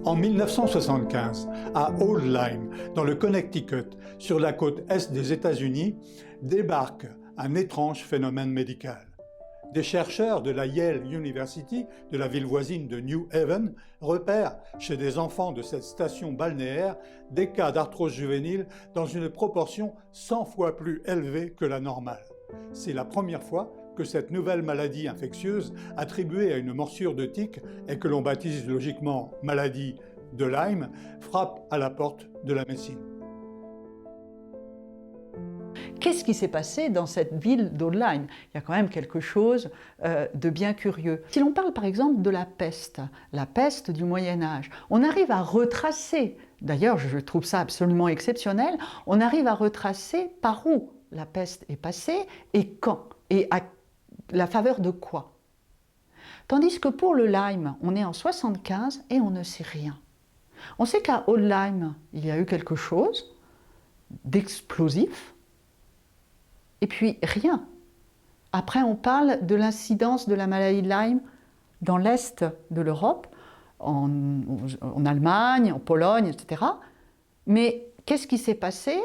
En 1975, à Old Lyme, dans le Connecticut, sur la côte est des États-Unis, débarque un étrange phénomène médical. Des chercheurs de la Yale University, de la ville voisine de New Haven, repèrent chez des enfants de cette station balnéaire des cas d'arthrose juvénile dans une proportion 100 fois plus élevée que la normale. C'est la première fois que cette nouvelle maladie infectieuse, attribuée à une morsure de tique et que l'on baptise logiquement maladie de Lyme, frappe à la porte de la médecine. Qu'est-ce qui s'est passé dans cette ville d'Old Lyme? Il y a quand même quelque chose de bien curieux. Si l'on parle par exemple de la peste du Moyen-Âge, on arrive à retracer, d'ailleurs je trouve ça absolument exceptionnel, on arrive à retracer par où la peste est passée et quand, et à la faveur de quoi. Tandis que pour le Lyme, on est en 75 et on ne sait rien. On sait qu'à Old Lyme, il y a eu quelque chose d'explosif, et puis rien. Après, on parle de l'incidence de la maladie de Lyme dans l'Est de l'Europe, en Allemagne, en Pologne, etc. Mais qu'est-ce qui s'est passé?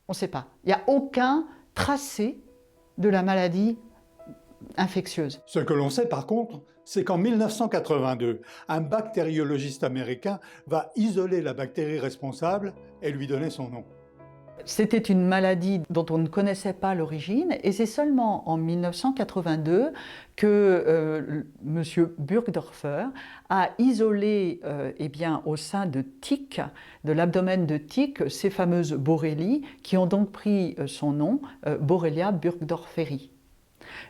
On ne sait pas. Il n'y a aucun tracé de la maladie infectieuse. Ce que l'on sait par contre, c'est qu'en 1982, un bactériologiste américain va isoler la bactérie responsable et lui donner son nom. C'était une maladie dont on ne connaissait pas l'origine et c'est seulement en 1982 que M. Burgdorfer a isolé au sein de tiques, de l'abdomen de tiques, ces fameuses borrélies qui ont donc pris son nom, Borrelia burgdorferi.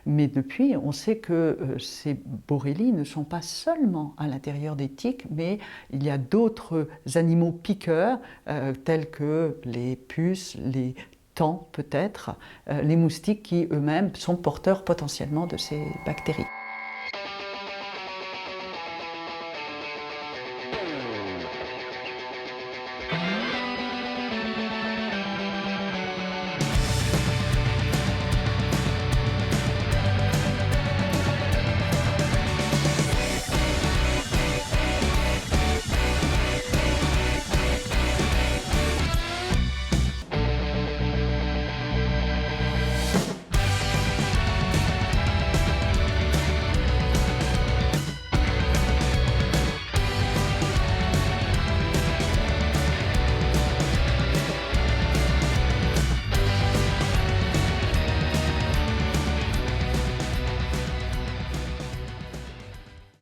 Mais depuis, on sait que ces borrélies ne sont pas seulement à l'intérieur des tiques, mais il y a d'autres animaux piqueurs, tels que les puces, les tans peut-être, les moustiques qui eux-mêmes sont porteurs potentiellement de ces bactéries.